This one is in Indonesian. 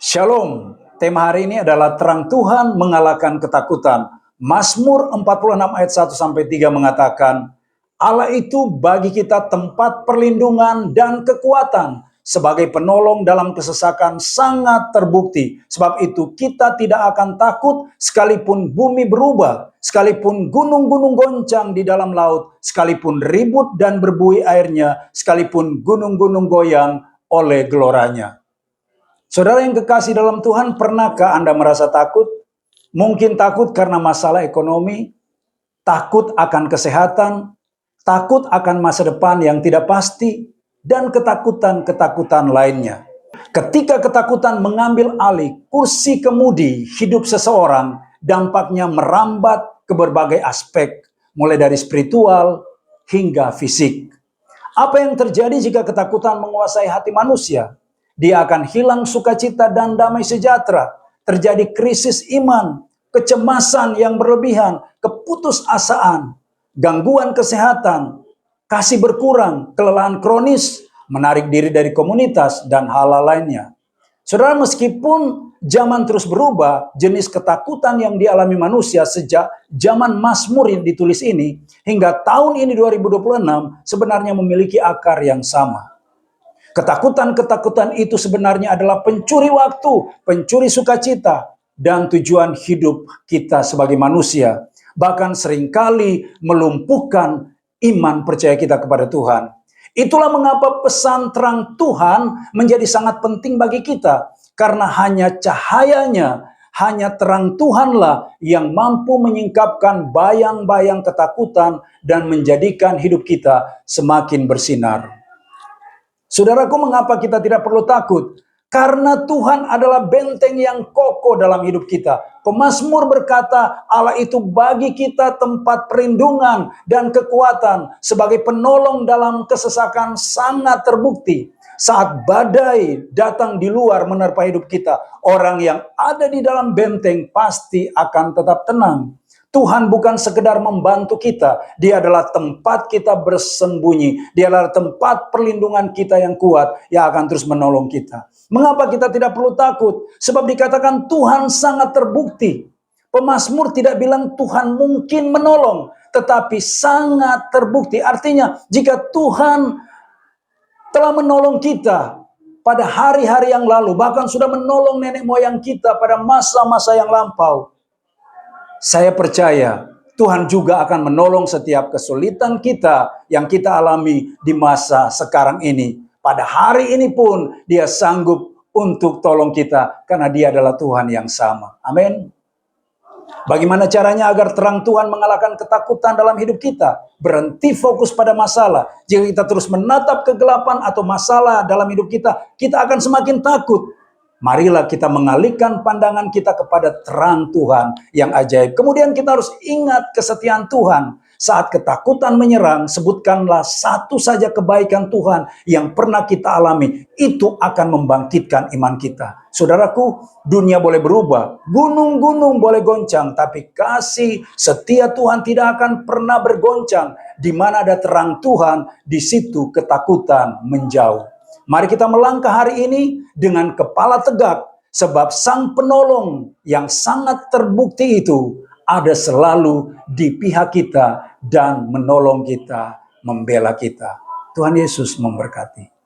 Shalom, tema hari ini adalah terang Tuhan mengalahkan ketakutan. Mazmur 46 ayat 1-3 mengatakan, Allah itu bagi kita tempat perlindungan dan kekuatan, sebagai penolong dalam kesesakan sangat terbukti. Sebab itu kita tidak akan takut sekalipun bumi berubah, sekalipun gunung-gunung goncang di dalam laut, sekalipun ribut dan berbuih airnya, sekalipun gunung-gunung goyang oleh geloranya. Saudara yang kekasih dalam Tuhan, pernahkah Anda merasa takut? Mungkin takut karena masalah ekonomi, takut akan kesehatan, takut akan masa depan yang tidak pasti, dan ketakutan-ketakutan lainnya. Ketika ketakutan mengambil alih kursi kemudi hidup seseorang, dampaknya merambat ke berbagai aspek, mulai dari spiritual hingga fisik. Apa yang terjadi jika ketakutan menguasai hati manusia? Dia akan hilang sukacita dan damai sejahtera. Terjadi krisis iman, kecemasan yang berlebihan, keputusasaan, gangguan kesehatan, kasih berkurang, kelelahan kronis, menarik diri dari komunitas, dan hal-hal lainnya. Saudara, meskipun zaman terus berubah, jenis ketakutan yang dialami manusia sejak zaman Mazmur yang ditulis ini, hingga tahun ini 2026, sebenarnya memiliki akar yang sama. Ketakutan-ketakutan itu sebenarnya adalah pencuri waktu, pencuri sukacita, dan tujuan hidup kita sebagai manusia. Bahkan seringkali melumpuhkan iman percaya kita kepada Tuhan. Itulah mengapa pesan terang Tuhan menjadi sangat penting bagi kita. Karena hanya cahayanya, hanya terang Tuhanlah yang mampu menyingkapkan bayang-bayang ketakutan dan menjadikan hidup kita semakin bersinar. Saudaraku, mengapa kita tidak perlu takut? Karena Tuhan adalah benteng yang kokoh dalam hidup kita. Pemazmur berkata, Allah itu bagi kita tempat perlindungan dan kekuatan, sebagai penolong dalam kesesakan sangat terbukti. Saat badai datang di luar menerpa hidup kita, orang yang ada di dalam benteng pasti akan tetap tenang. Tuhan bukan sekedar membantu kita, Dia adalah tempat kita bersembunyi, Dia adalah tempat perlindungan kita yang kuat, yang akan terus menolong kita. Mengapa kita tidak perlu takut? Sebab dikatakan Tuhan sangat terbukti. Pemazmur tidak bilang Tuhan mungkin menolong, tetapi sangat terbukti. Artinya, jika Tuhan telah menolong kita pada hari-hari yang lalu, bahkan sudah menolong nenek moyang kita pada masa-masa yang lampau, saya percaya Tuhan juga akan menolong setiap kesulitan kita yang kita alami di masa sekarang ini. Pada hari ini pun Dia sanggup untuk tolong kita karena Dia adalah Tuhan yang sama. Amin. Bagaimana caranya agar terang Tuhan mengalahkan ketakutan dalam hidup kita? Berhenti fokus pada masalah. Jika kita terus menatap kegelapan atau masalah dalam hidup kita, kita akan semakin takut. Marilah kita mengalihkan pandangan kita kepada terang Tuhan yang ajaib. Kemudian kita harus ingat kesetiaan Tuhan. Saat ketakutan menyerang, sebutkanlah satu saja kebaikan Tuhan yang pernah kita alami. Itu akan membangkitkan iman kita. Saudaraku, dunia boleh berubah, gunung-gunung boleh goncang, tapi kasih setia Tuhan tidak akan pernah bergoncang. Di mana ada terang Tuhan, di situ ketakutan menjauh. Mari kita melangkah hari ini dengan kepala tegak, sebab Sang Penolong yang sangat terbukti itu ada selalu di pihak kita dan menolong kita, membela kita. Tuhan Yesus memberkati.